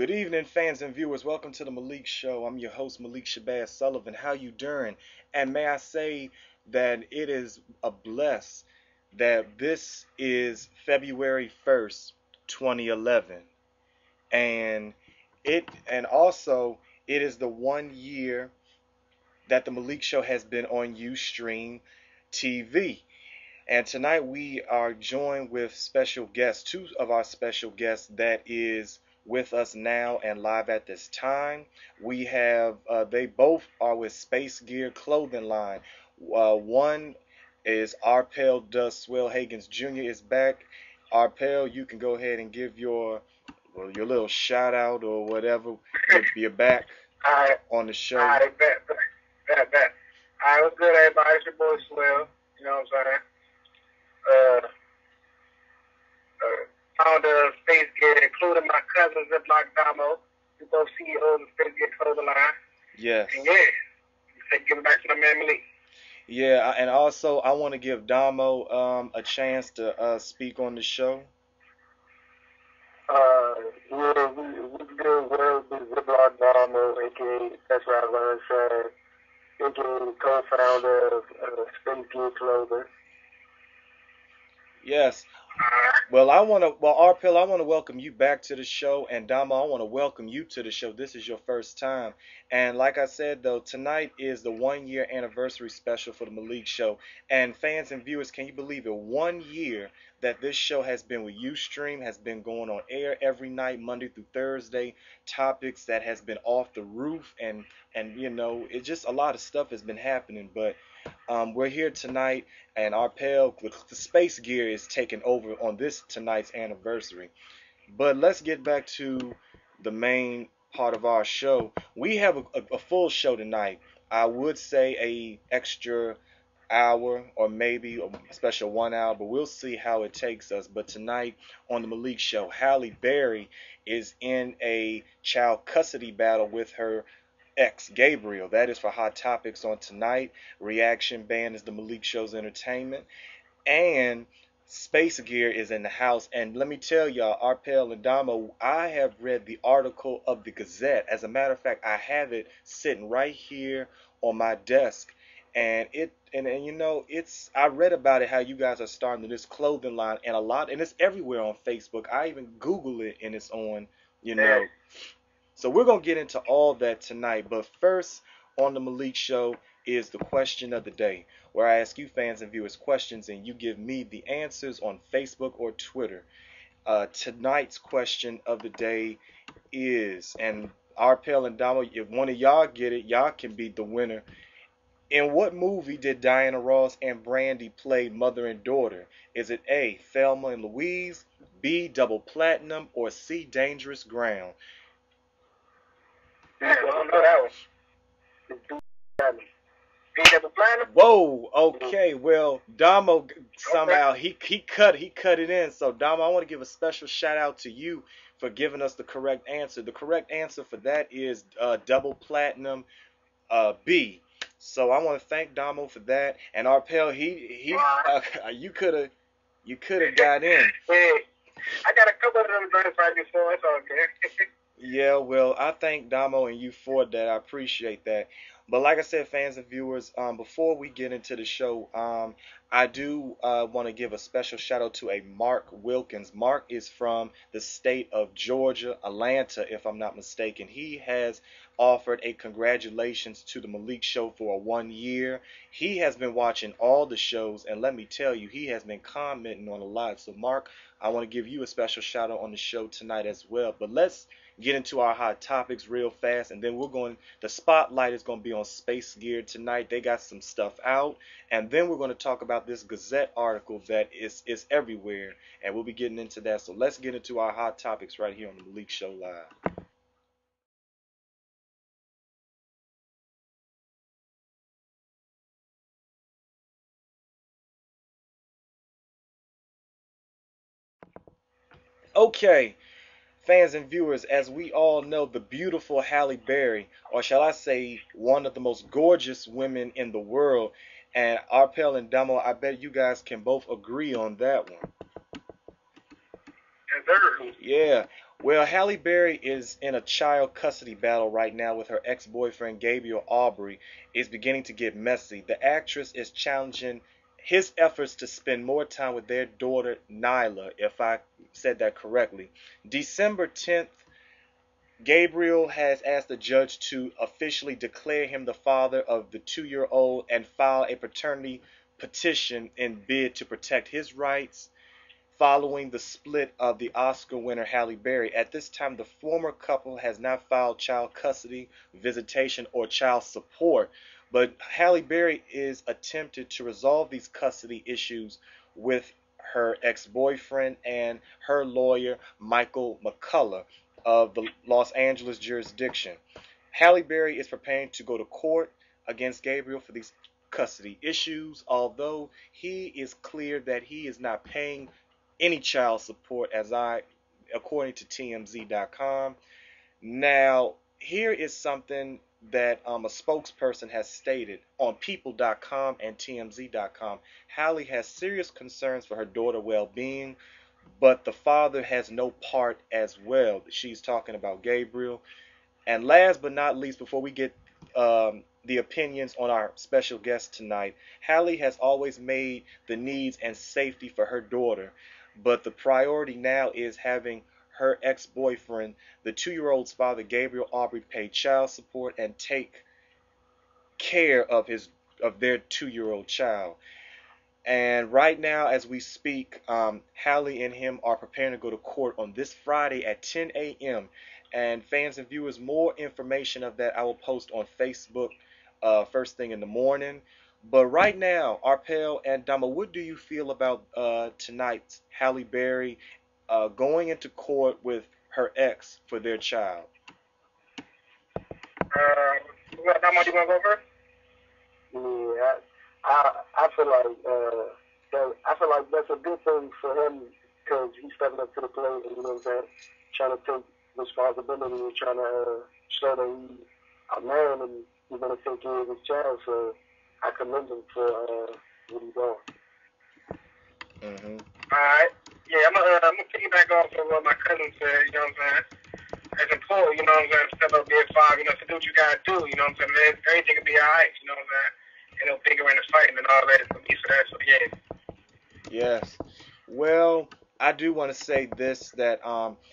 Good evening, fans and viewers. Welcome to the Malik Show. I'm your host, Malik Shabazz Sullivan. How you doing? And may I say that it is a bless that this is February 1st, 2011. And also it is the 1 year that the Malik Show has been on Ustream TV. And tonight we are joined with special guests, two of our special guests that is with us now and live at this time. We have, they both are with SPACEGEAR clothing line. One is Arpel Does Swell Hagens Jr. is back. Arpel, you can go ahead and give your little shout out or whatever. You're back Alright, on the show. alright, bet. Alright, what's good, everybody? It's your boy Swell. You know what I'm saying? Founder of Space Gear, including my cousin Ziploc Damo. We both CEOs of Space Gear Clothing Line. Yes. And yeah, give it back to my man Malik. Yeah, and also I want to give Damo a chance to speak on the show. Yeah, we good. Well, Ziploc Damo, aka That's Where I Learned From, aka the co-founder of Space Gear Clothing. Yes. Well, Arpel, I want to welcome you back to the show, and Dama, I want to welcome you to the show. This is your first time, and like I said, though, tonight is the 1 year anniversary special for the Malik Show. And fans and viewers, can you believe it? 1 year that this show has been with Ustream, has been going on air every night, Monday through Thursday. Topics that has been off the roof, and it's just a lot of stuff has been happening, but. We're here tonight, and Arpel, the Space Gear is taking over on this tonight's anniversary. But let's get back to the main part of our show. We have a full show tonight. I would say a extra hour or maybe a special 1 hour, but we'll see how it takes us. But tonight on the Malik Show, Halle Berry is in a child custody battle with her ex Gabriel. That is for Hot Topics on tonight. Reaction Band is the Malik Show's entertainment. And Space Gear is in the house. And let me tell y'all, Arpel and Damo, I have read the article of the Gazette. As a matter of fact, I have it sitting right here on my desk. And it's I read about it, how you guys are starting this clothing line, and it's everywhere on Facebook. I even Google it and it's on, you know. So we're going to get into all that tonight. But first on the Malik Show is the question of the day, where I ask you fans and viewers questions and you give me the answers on Facebook or Twitter. Tonight's question of the day is, and Arpel and Damo, if one of y'all get it, y'all can be the winner. In what movie did Diana Ross and Brandy play mother and daughter? Is it A, Thelma and Louise, B, Double Platinum, or C, Dangerous Ground? I don't know that one. Whoa, okay. Well, Damo somehow he cut it in. So Damo, I want to give a special shout out to you for giving us the correct answer. The correct answer for that is Double Platinum B. So I want to thank Damo for that. And Arpel, you could have got in. Hey, I got a couple of them drinks right before. It's okay. Yeah, well, I thank Damo and you for that. I appreciate that. But like I said, fans and viewers, before we get into the show, I do want to give a special shout out to a Mark Wilkins. Mark is from the state of Georgia, Atlanta, if I'm not mistaken. He has offered a congratulations to the Malik Show for a 1 year. He has been watching all the shows, and let me tell you, he has been commenting on a lot. So Mark, I want to give you a special shout out on the show tonight as well. But let's get into our hot topics real fast, and then the spotlight is going to be on Space Gear tonight. They got some stuff out, and then we're going to talk about this Gazette article that is everywhere, and we'll be getting into that. So let's get into our hot topics right here on the Malik Show Live. Okay, fans and viewers, as we all know, the beautiful Halle Berry, or shall I say, one of the most gorgeous women in the world, and Arpel and Damo, I bet you guys can both agree on that one. Yes, sir. Yeah. Well, Halle Berry is in a child custody battle right now with her ex-boyfriend Gabriel Aubrey. It's beginning to get messy. The actress is challenging his efforts to spend more time with their daughter Nyla, if I said that correctly. December 10th, Gabriel has asked the judge to officially declare him the father of the 2-year-old and file a paternity petition in bid to protect his rights following the split of the Oscar winner Halle Berry. At this time, the former couple has not filed child custody, visitation, or child support, but Halle Berry is attempted to resolve these custody issues with her ex-boyfriend and her lawyer Michael McCullough of the Los Angeles jurisdiction. Halle Berry is preparing to go to court against Gabriel for these custody issues, although he is clear that he is not paying any child support, according to TMZ.com. Now, here is something that a spokesperson has stated on People.com and TMZ.com. Halle has serious concerns for her daughter's well-being, but the father has no part as well. She's talking about Gabriel. And last but not least, before we get the opinions on our special guest tonight, Halle has always made the needs and safety for her daughter, but the priority now is having her ex-boyfriend, the 2-year-old's father, Gabriel Aubrey, pay child support and take care of their 2-year-old child. And right now, as we speak, Halle and him are preparing to go to court on this Friday at 10 a.m. And fans and viewers, more information of that I will post on Facebook first thing in the morning. But right now, Arpel and Dama, what do you feel about tonight's Halle Berry going into court with her ex for their child? Dama, you want to go first? Yeah, I feel like that's a good thing for him because he's stepping up to the plate and, you know what I'm saying, trying to take responsibility and trying to show that he's a man and he's gonna take care of his child. So I commend him for what he's doing. Mm-hmm. All right. Yeah, I'm gonna piggyback off of what my cousin said. You know what I'm saying? It's important, you know what I'm saying, to step up big five, you know, to do what you gotta do. You know what I'm saying? Man, everything will be alright. You know what I'm saying? You know, bigger in the fighting and all that. So that. So yeah. Yes. Well, I do want to say this that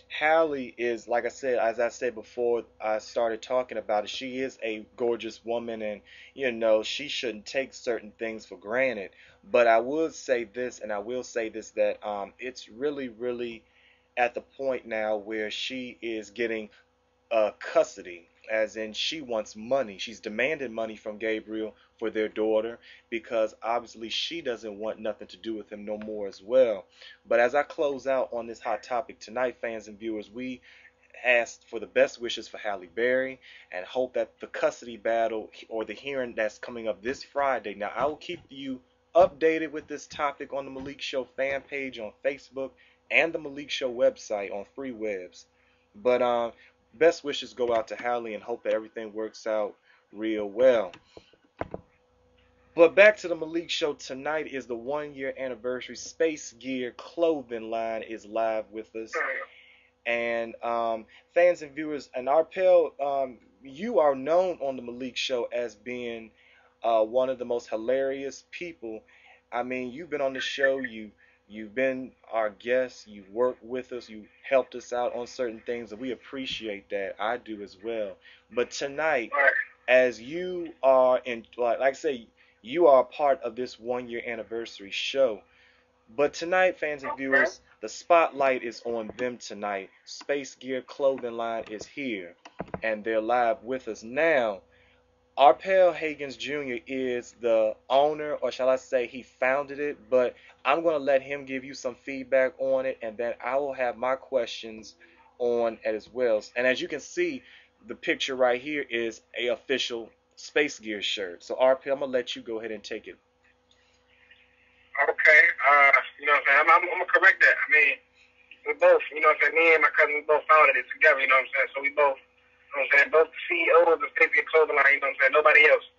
Halle is, like I said, as I said before I started talking about it, she is a gorgeous woman, and she shouldn't take certain things for granted. But I would say this, and I will say this, that it's really, really at the point now where she is getting custody, as in she wants money. She's demanding money from Gabriel for their daughter because obviously she doesn't want nothing to do with him no more as well. But as I close out on this hot topic tonight, fans and viewers, we asked for the best wishes for Halle Berry and hope that the custody battle or the hearing that's coming up this Friday. Now, I will keep you updated with this topic on the Malik Show fan page on Facebook and the Malik Show website on Free Webs. But best wishes go out to Halle and hope that everything works out real well. But back to the Malik Show. Tonight is the 1-year anniversary. SPACEGEAR clothing line is live with us. And fans and viewers, and Arpel, you are known on the Malik Show as being one of the most hilarious people. I mean, you've been on the show, you've been our guest, you've worked with us, you helped us out on certain things, and we appreciate that. I do as well. But tonight, as you are like I say, you are a part of this 1-year anniversary show. But tonight, fans and viewers, the spotlight is on them tonight. SPACEGEAR clothing line is here, and they're live with us now. Arpel Hagens Jr. is the owner, or shall I say he founded it, but I'm going to let him give you some feedback on it, and then I will have my questions on it as well. And as you can see, the picture right here is a official SPACEGEAR shirt. So Arpel, I'm going to let you go ahead and take it. Okay, you know what I'm saying? I'm going to correct that. I mean, we both, you know what I'm saying, me and my cousin, we both founded it together, you know what I'm saying? So we both, you know what I'm saying, both the CEOs of SPACEGEAR clothing line, you know what I'm saying, nobody else.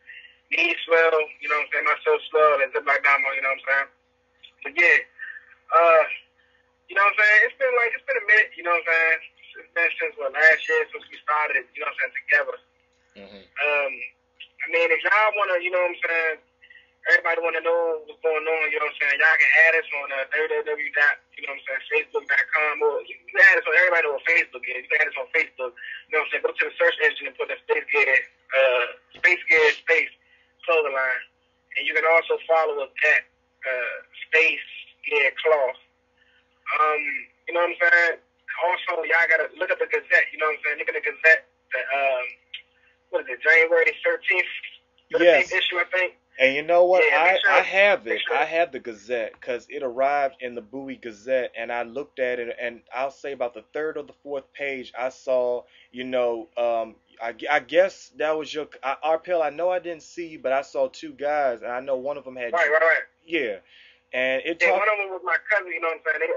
Me, Swell, you know what I'm saying, myself, Swell, and Zip Like Damo, you know what I'm saying? But yeah, you know what I'm saying, it's been a minute, you know what I'm saying, it's been since last year since we started, you know what I'm saying, together. Mm-hmm. I mean, if y'all wanna, you know what I'm saying, everybody wanna know what's going on, you know what I'm saying, y'all can add us on www.facebook.com, or you can add us on everybody on Facebook. You can add us on Facebook. You know what I'm saying? Go to the search engine and put the SPACEGEAR space clothing line, and you can also follow us at SPACEGEAR cloth. You know what I'm saying? Also, y'all gotta look up the Gazette. You know what I'm saying? Look at the Gazette. What is it? January 13th issue, I think. And you know what? Yeah, I have it. I have the Gazette because it arrived in the Bowie Gazette, and I looked at it, and I'll say about the third or the fourth page, I saw, you know, I guess that was your RPL. I know I didn't see you, but I saw two guys, and I know one of them had right. Yeah, and it one of them was my cousin. You know what I'm saying? They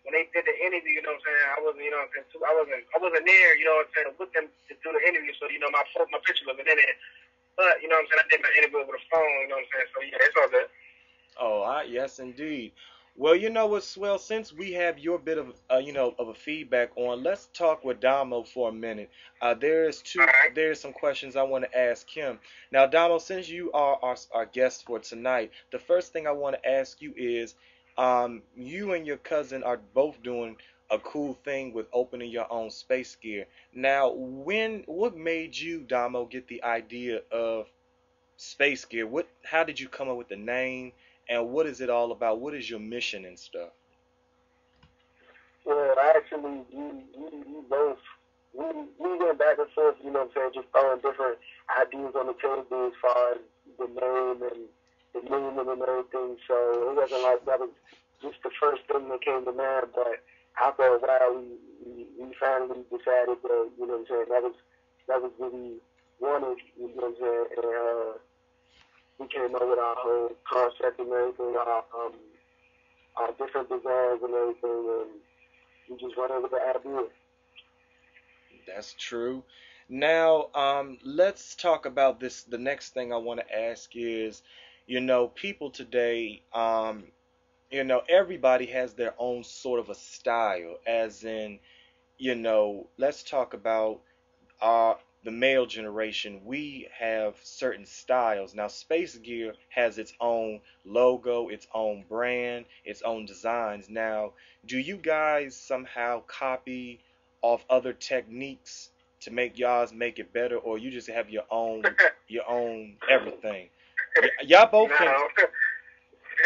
when they did the interview, you know what I'm saying, I wasn't, you know what I'm saying, I wasn't there, you know what I'm saying, with them to do the interview, so, you know, my picture wasn't in it. But, you know what I'm saying, I did my interview over the phone, you know what I'm saying, so yeah, it's all good. Oh, yes, indeed. Well, you know what, Swell, since we have your bit of, of a feedback on, let's talk with Damo for a minute. There's some questions I want to ask him. Now, Damo, since you are our guest for tonight, the first thing I want to ask you is, you and your cousin are both doing a cool thing with opening your own space gear. Now, what made you, Damo, get the idea of space gear? How did you come up with the name? And what is it all about? What is your mission and stuff? Well, actually, we both, we went back and forth, you know what I'm saying, just throwing different ideas on the table as far as the name and the meaning and everything. So it wasn't like that was just the first thing that came to mind, but after a while, we finally decided that, you know what I'm saying, that was what we wanted, you know what I'm saying, and we came up with our whole concept and everything, our different designs and everything, and we just went over the idea. That's true. Now, let's talk about this. The next thing I want to ask is, people today, everybody has their own sort of a style, as in, let's talk about the male generation. We have certain styles. Now, Space Gear has its own logo, its own brand, its own designs. Now, do you guys somehow copy off other techniques to make it better, or you just have your own everything? Y'all both can.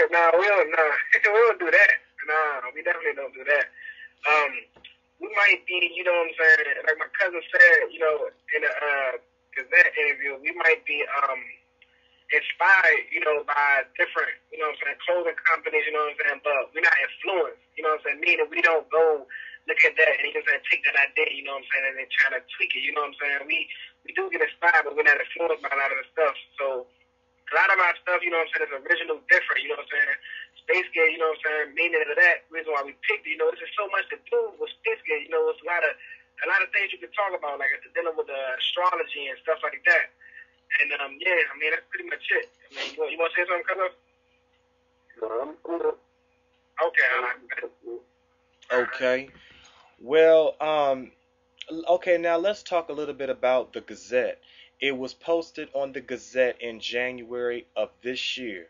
No, we don't. No, we don't do that. No, we definitely don't do that. We might be, you know what I'm saying, like my cousin said, you know, in the Gazette interview, we might be inspired, you know, by different, you know what I'm saying, clothing companies, you know what I'm saying, but we're not influenced, you know what I'm saying, meaning we don't go look at that and you know, take that idea, you know what I'm saying, and then try to tweak it, you know what I'm saying. We do get inspired, but we're not influenced by a lot of the stuff. So a lot of our stuff, you know what I'm saying, is original, different, you know what I'm saying. Space Gear, you know what I'm saying, meaning of that, reason why we picked it, you know, there's just so much to do with Space Gear, you know, it's a lot of things you can talk about, like dealing with astrology and stuff like that. And yeah, I mean, that's pretty much it. I mean, you want to say something, Cousin? No, I'm good. Okay, all right. Okay. Well, okay, now let's talk a little bit about the Gazette. It was posted on the Gazette in January of this year,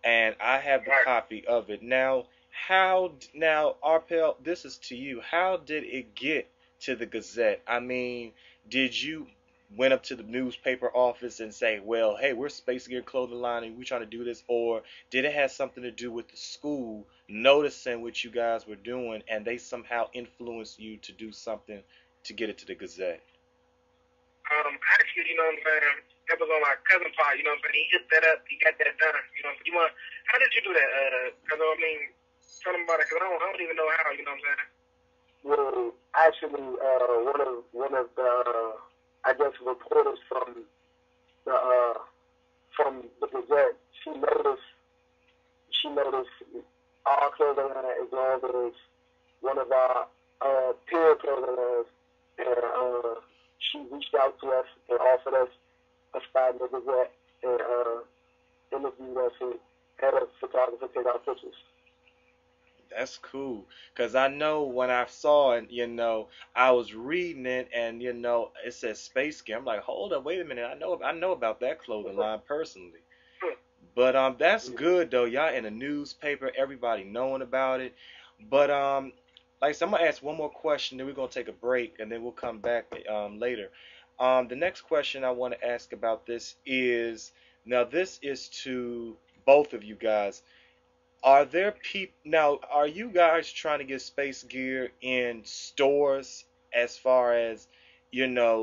and I have the copy of it. Now, Arpel, this is to you. How did it get to the Gazette? I mean, did you went up to the newspaper office and say, well, hey, we're Space Gear Clothing Line and we're trying to do this, or did it have something to do with the school noticing what you guys were doing and they somehow influenced you to do something to get it to the Gazette? Actually, you know what I'm saying, that was on my cousin part, you know what I'm saying, he hit that up, he got that done, you know what I'm saying. How did you do that, because, I mean, tell them about it, because I don't even know how, you know what I'm saying. Well, actually, one of the, I guess, reporters from the Gazette, she noticed our clothing line as well as one of our peer clothing lines, and she reached out to us and offered us a spot in the Gazette and interviewed us and had a photographer take our pictures. That's cool. Cause I know when I saw it, I was reading it and it says Space Gear. I'm like, hold up, wait a minute. I know about that clothing line personally. But that's good though. Y'all in the newspaper, everybody knowing about it. But like I said, I'm gonna ask one more question, then we're gonna take a break, and then we'll come back later. The next question I want to ask about this is, now this is to both of you guys. Are there people now? Are you guys trying to get Space Gear in stores as far as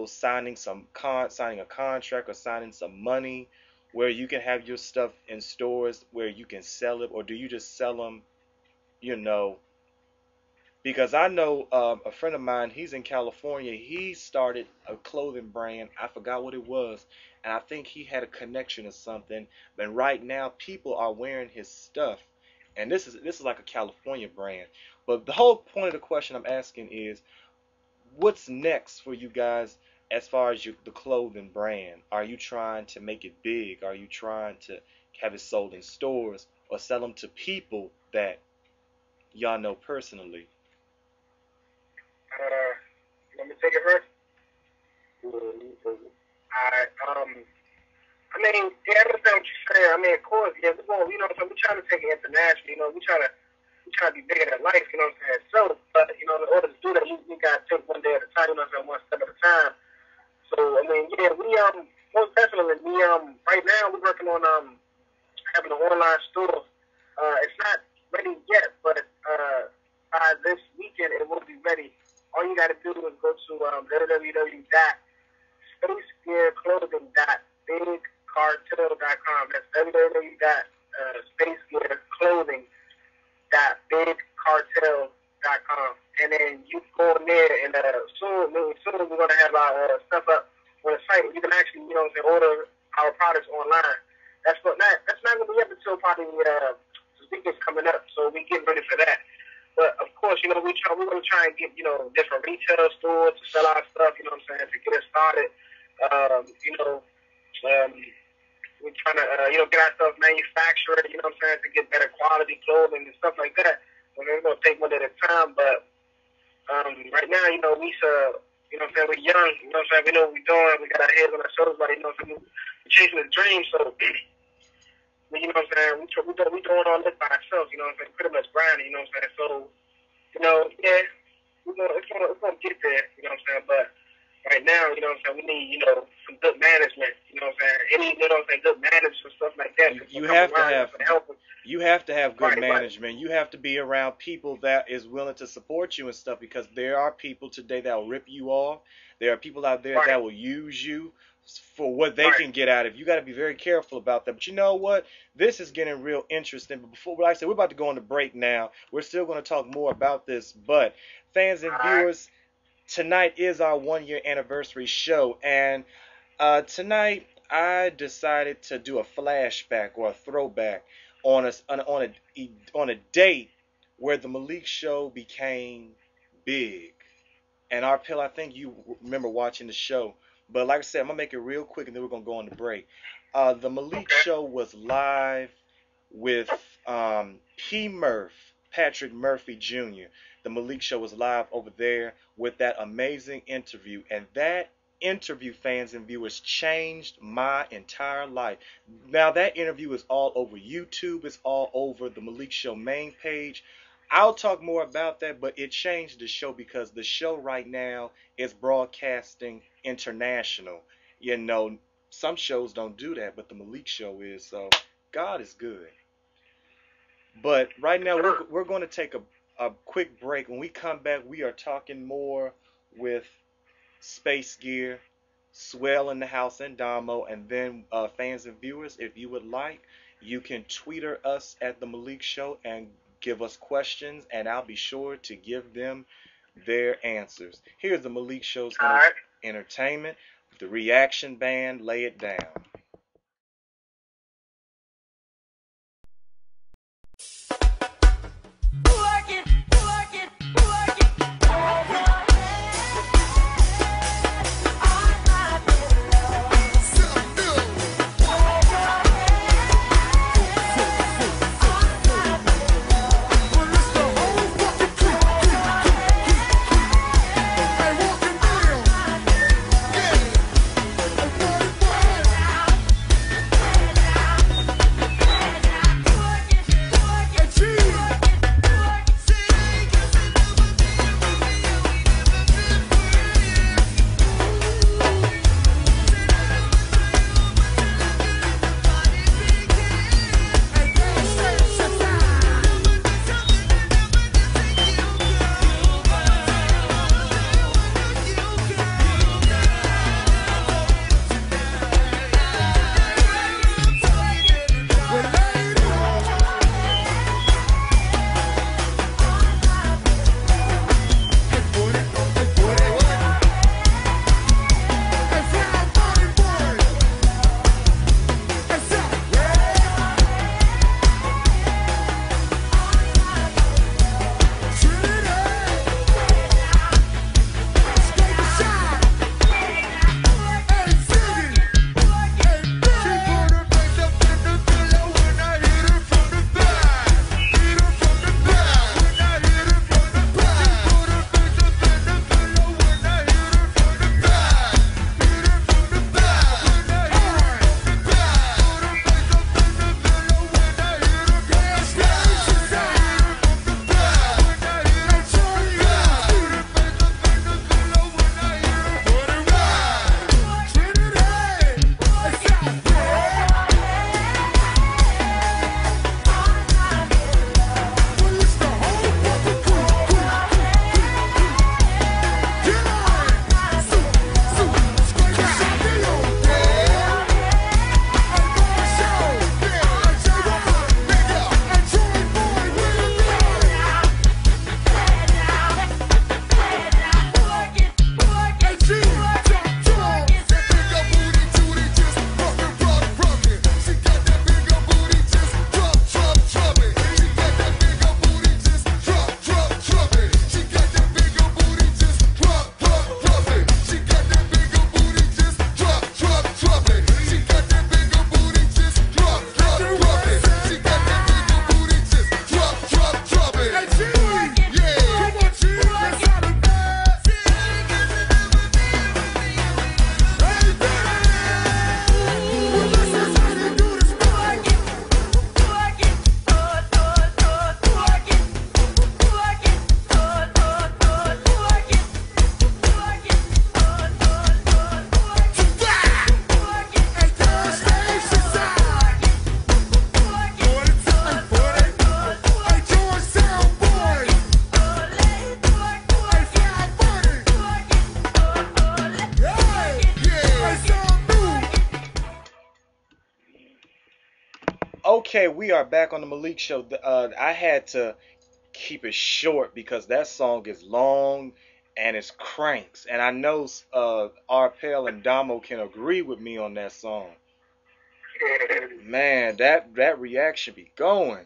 signing a contract or signing some money where you can have your stuff in stores where you can sell it, or do you just sell them? You know, because I know a friend of mine. He's in California. He started a clothing brand. I forgot what it was, and I think he had a connection or something. But right now, people are wearing his stuff, and this is like a California brand. But the whole point of the question I'm asking is, what's next for you guys as far as the clothing brand? Are you trying to make it big? Are you trying to have it sold in stores or sell them to people that y'all know personally? You want me to take it first? Alright, I mean, yeah, I understand what you're saying. I mean, of course, yeah, we're trying to take it international, we try to be bigger than life, you know what I'm saying? So, but, in order to do that, you got to take one day at a time, you know what I'm saying, one step at a time. So, I mean, yeah, we, most definitely, right now, we're working on, having an online store. It's not ready yet, but, by this weekend, it will be ready. All you got to do is go to, www.spacegearclothing.bigcartel.com. That's www.spacegearclothing.bigcartel.com. And then you go in there, and soon we're going to have our stuff up on the site. You can actually, order our products online. That's not going to be up until probably this weekend's coming up, so we get ready for that. But of course, we're going to try and get, different retail stores to sell our stuff, to get us started. We're trying to, get our stuff manufactured, to get better quality clothing and stuff like that. And we're going to take one at a time. But right now, we're young, we know what we're doing. We got our heads on our shoulders, but, we're chasing a dream. So, we doing all this by ourselves, pretty much grinding, So, yeah, it's gonna get there, But right now, we need, some good management, Any, good managers and stuff like that. You have to have good management. Right. You have to be around people that is willing to support you and stuff, because there are people today that will rip you off. There are people out there that will use you for what they can get out of. You got to be very careful about that. But you know what? This is getting real interesting. But before, like I said, we're about to go on the break now. We're still going to talk more about this. But fans and viewers, tonight is our 1-year anniversary show. And tonight I decided to do a flashback or a throwback on a date where the Malik show became big. And Arpil, I think you remember watching the show. But like I said, I'm going to make it real quick, and then we're going to go on the break. The Malik show was live with Patrick Murphy Jr. The Malik show was live over there with that amazing interview. And that interview, fans and viewers, changed my entire life. Now, that interview is all over YouTube. It's all over the Malik show main page. I'll talk more about that, but it changed the show because the show right now is broadcasting international. Some shows don't do that, but the Malik show is. So God is good. But right now we're going to take a quick break. When we come back, we are talking more with Space Gear, Swell in the house, and Damo. And then fans and viewers, if you would like, you can tweeter us at the Malik show and give us questions, and I'll be sure to give them their answers. Here's the Malik Show's entertainment. The reaction band, lay it down. Okay, we are back on the Malik show. I had to keep it short because that song is long and it's cranks, and I know Arpel and Damo can agree with me on that song. Man, that reaction be going.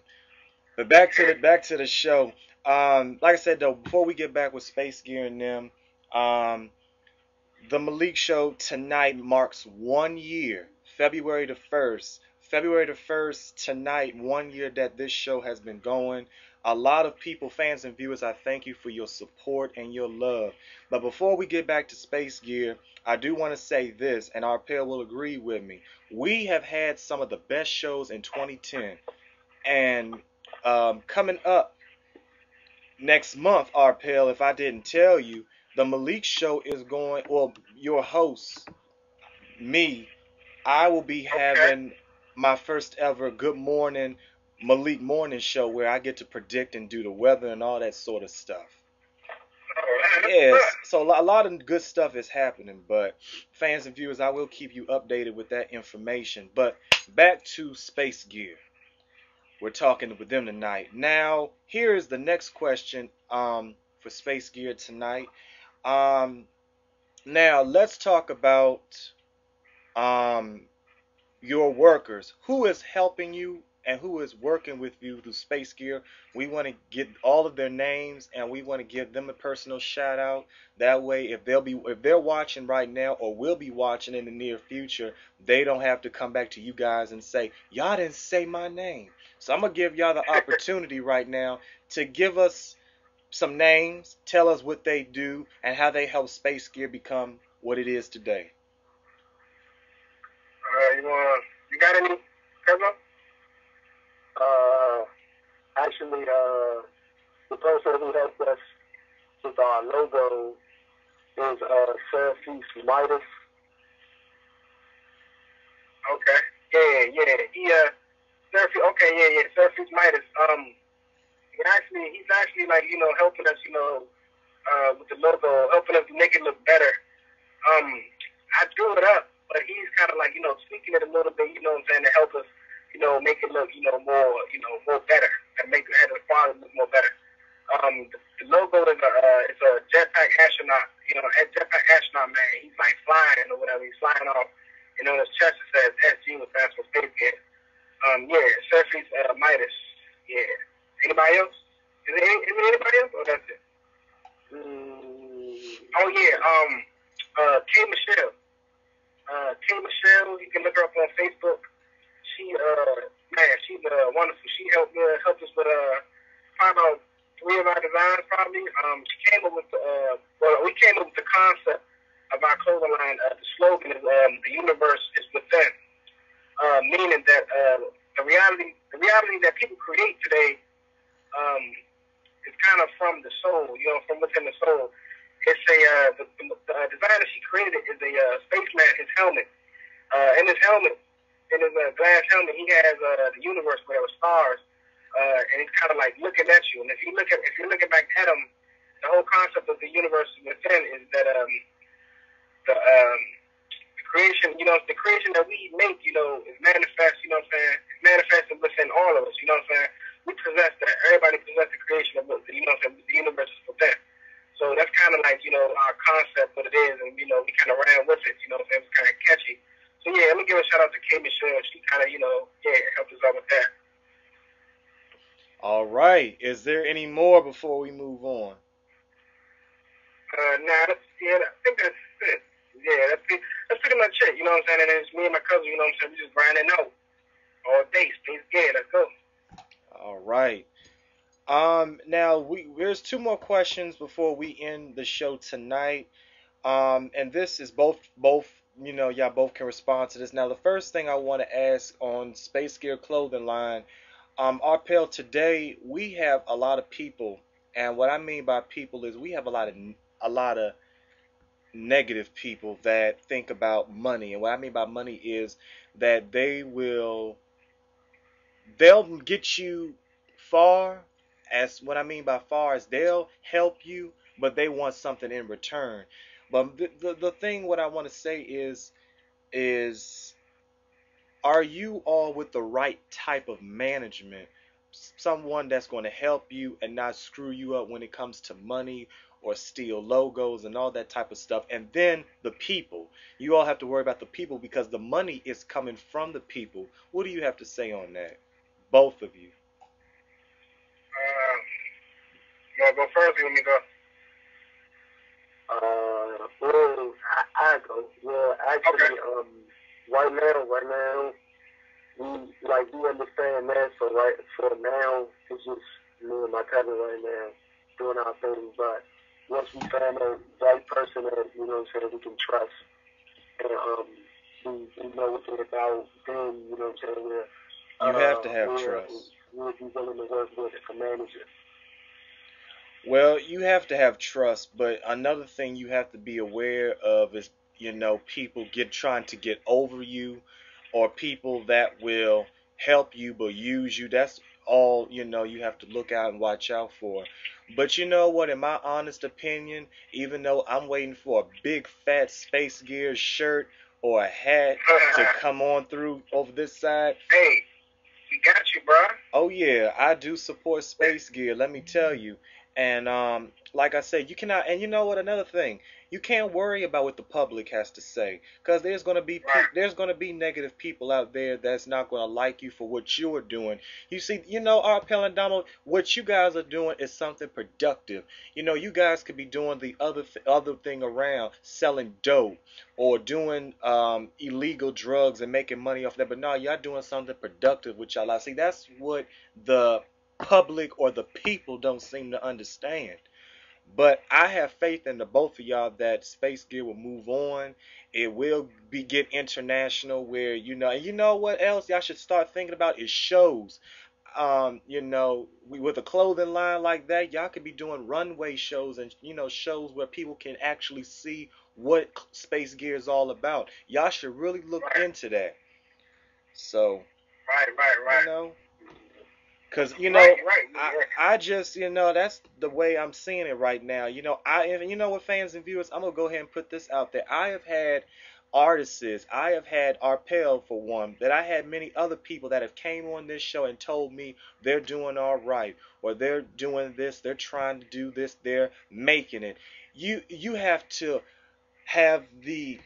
But back to the show. Like I said though, before we get back with Space Gear and them, um, the Malik Show tonight marks 1 year, February the 1st. February the 1st, tonight, 1 year that this show has been going. A lot of people, fans and viewers, I thank you for your support and your love. But before we get back to Space Gear, I do want to say this, and Arpel will agree with me. We have had some of the best shows in 2010. And coming up next month, Arpel, if I didn't tell you, the Malik Show is going, well, your host, me, I will be Okay. having my first ever Good Morning Malik Morning Show where I get to predict and do the weather and all that sort of stuff. Oh, that's Yes, good. so a lot of good stuff is happening, but fans and viewers, I will keep you updated with that information. But back to Space Gear. We're talking with them tonight. Now, here is the next question for Space Gear tonight. Um, Now, let's talk about um, your workers. Who is helping you and who is working with you through Space Gear? We want to get all of their names and we want to give them a personal shout out. That way, if they're watching right now or will be watching in the near future, they don't have to come back to you guys and say, y'all didn't say my name. So I'm gonna give y'all the opportunity right now to give us some names, tell us what they do, and how they help Space Gear become what it is today. You got any, Kevin? Uh, actually, the person who helped us with our logo is Surface Midas. Okay. Yeah. Surface. Okay. Yeah. Surface Midas. He's actually like helping us, with the logo, helping us make it look better. I drew it up, but he's kind of like tweaking it a little bit, what I'm saying, to help us, make it look, more, more better, and make the quality look more better. The logo is it's a jetpack astronaut, a jetpack astronaut man. He's like flying or whatever. He's flying off, on his chest it says SG with Fast for Space Gear. Yeah, Surface Midas. Yeah. Anybody else? Is there anybody else? Or that's it? Oh yeah. K Michelle. K Michelle. You can look her up on Facebook. She's she's wonderful. She helped us with probably about 3 of our designs. Probably. She came up with we came up with the concept of our clothing line. The slogan is the universe is within. Meaning that the reality that people create today is kind of from the soul, from within the soul. It's the designer she created is a spaceman. His helmet, in his helmet, in his glass helmet, he has the universe where there were stars, and he's kind of like looking at you. And if you're looking back at him, the whole concept of the universe within is that the creation, the creation that we make, is manifest, what I'm saying, manifesting within all of us, what I'm saying. We possess that. Everybody possess the creation of what what I'm saying, the universe is within. So that's kind of like, our concept, what it is, and, we kind of ran with it, what I'm saying, it's kind of catchy. So yeah, let me give a shout out to K Michelle. She kind of, helped us out with that. All right. Is there any more before we move on? Nah, I think that's it. Yeah, that's pretty much it, what I'm saying, and then it's me and my cousin, what I'm saying, we just grinding out all day, Space Gear, let's go. All right. Now there's 2 more questions before we end the show tonight. And this is both y'all both can respond to this. Now the first thing I want to ask on Space Gear clothing line, Arpel, today we have a lot of people, and what I mean by people is we have a lot of negative people that think about money, and what I mean by money is that they'll get you far. As what I mean by far is they'll help you, but they want something in return. But the thing what I want to say is are you all with the right type of management? Someone that's going to help you and not screw you up when it comes to money or steal logos and all that type of stuff. And then the people. You all have to worry about the people because the money is coming from the people. What do you have to say on that? Both of you. You want to go first or let me go? Well, I go. Yeah, actually, okay. Right now, we understand that. So for now, it's just me and my cousin right now doing our thing. But once we find a right person that we can trust, and we know what they're about, then you have to have trust. We'll be willing to work with it to manage it. Well, you have to have trust, but another thing you have to be aware of is, people trying to get over you or people that will help you but use you. That's all, you have to look out and watch out for. But you know what, in my honest opinion, even though I'm waiting for a big fat Space Gear shirt or a hat to come on through over this side. Hey, we got you, bro. Oh yeah, I do support Space Gear, let me tell you. And like I said, you cannot. And you know what? Another thing, you can't worry about what the public has to say, because there's gonna be negative people out there that's not gonna like you for what you're doing. You see, RPL and Donald, what you guys are doing is something productive. You guys could be doing the other thing around, selling dope or doing illegal drugs and making money off that. But no, y'all doing something productive with y'all life. See, that's what the public or the people don't seem to understand. But I have faith in the both of y'all that Space Gear will move on. It will get international where, and you know what else y'all should start thinking about is shows. With a clothing line like that, y'all could be doing runway shows and, shows where people can actually see what Space Gear is all about. Y'all should really look into that. So, right. Because, I just, that's the way I'm seeing it right now. What, fans and viewers, I'm going to go ahead and put this out there. I have had artists, I have had Arpel for one, that I had many other people that have came on this show and told me they're doing all right, or they're doing this, they're trying to do this, they're making it. You have to have the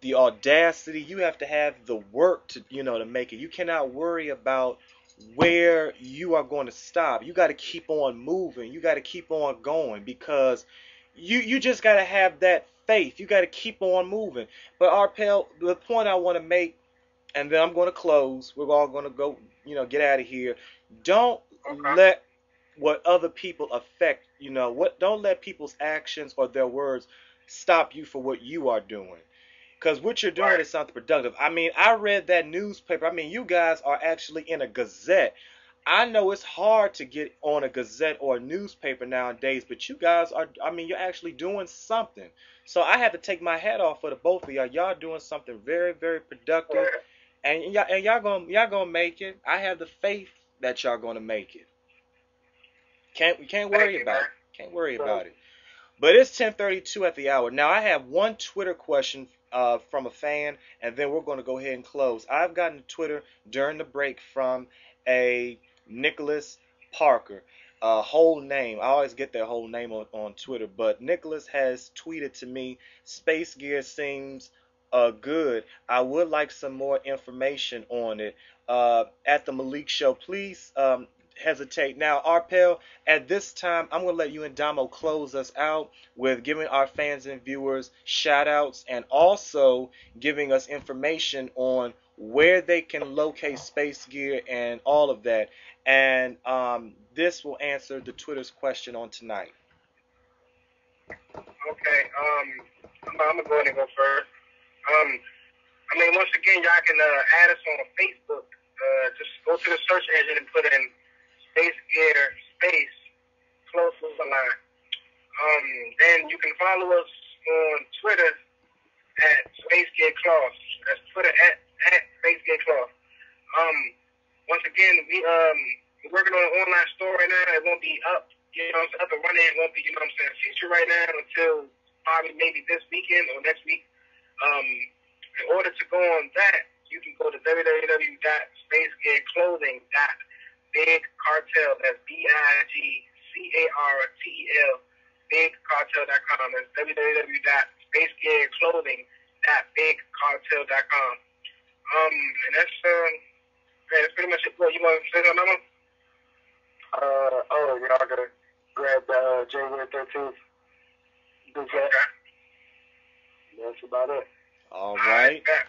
audacity, you have to have the work to make it. You cannot worry about where you are going to stop. You got to keep on moving. You got to keep on going because you just got to have that faith. You got to keep on moving. But Arpel, the point I want to make, and then I'm going to close. We're all going to go, get out of here. Don't let what other people affect, don't let people's actions or their words stop you for what you are doing. Because what you're doing is something productive. I mean, I read that newspaper. I mean, you guys are actually in a gazette. I know it's hard to get on a gazette or a newspaper nowadays, but you guys are, you're actually doing something. So I have to take my hat off for the both of y'all. Y'all doing something very, very productive. And y'all gonna make it. I have the faith that y'all gonna make it. Can't worry about it. Can't worry about it. But it's 10:32 at the hour. Now I have one Twitter question from a fan, and then we're going to go ahead and close. I've gotten Twitter during the break from a Nicholas Parker. Whole name. I always get their whole name on Twitter, but Nicholas has tweeted to me, Space Gear seems good. I would like some more information on it. At the Malik show, please hesitate. Now, Arpel, at this time, I'm going to let you and Damo close us out with giving our fans and viewers shout outs and also giving us information on where they can locate Space Gear and all of that. And this will answer the Twitter's question on tonight. Okay, I'm going to go ahead and go first. Once again, y'all can add us on Facebook. Just go to the search engine and put in Space Gear space close to the line. Then you can follow us on Twitter at Space Gear Claws. That's Twitter at Space Gear Claws. Once again, we're working on an online store right now. It won't be up, up and running. It won't be, featured right now until probably maybe this weekend or next week. In order to go on that you can go to www.spacegearclothing.bigcartel. That's BIGCARTEL. BigCartel.com. That's www.spacegearclothing.bigcartel.com. And that's pretty much it. Well, you want to say something? Yeah, I gotta grab the January 13th. Okay. That's about it. All right. Bet.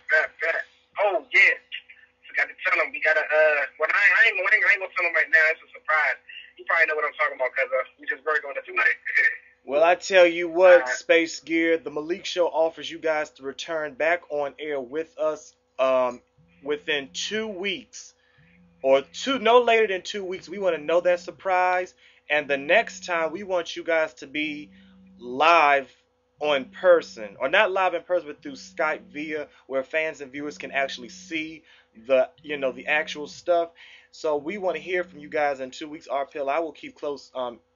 Oh, yeah. Forgot to tell them. We gotta, well, I ain't gonna tell them right now. It's a surprise. You probably know what I'm talking about because we just worked on it tonight. Well, I tell you what, Space Gear, the Malik Show offers you guys to return back on air with us within 2 weeks. Or no later than 2 weeks. We want to know that surprise. And the next time we want you guys to be live on person, or not live in person, but through Skype via where fans and viewers can actually see the actual stuff. So we want to hear from you guys in 2 weeks. RPL, I will keep close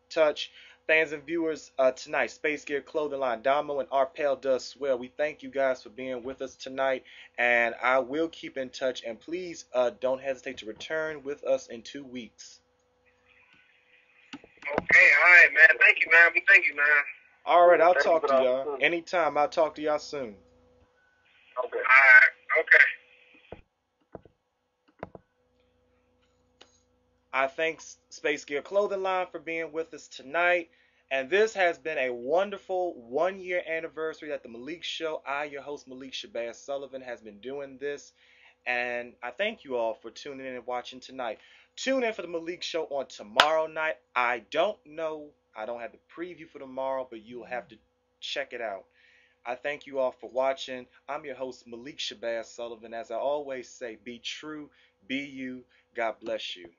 touch. Fans and viewers tonight, Space Gear Clothing Line, Damo and RPL does swell. We thank you guys for being with us tonight, and I will keep in touch. And please don't hesitate to return with us in 2 weeks. Okay, all right, man. Thank you, man. We thank you, man. All right, I'll talk to y'all anytime. I'll talk to y'all soon. Okay. All right. Okay. I thank Space Gear Clothing Line for being with us tonight. And this has been a wonderful 1 year anniversary at the Malik Show. I, your host, Malik Shabazz Sullivan, has been doing this. And I thank you all for tuning in and watching tonight. Tune in for the Malik Show on tomorrow night. I don't know. I don't have the preview for tomorrow, but you'll have to check it out. I thank you all for watching. I'm your host, Malik Shabazz Sullivan. As I always say, be true, be you. God bless you.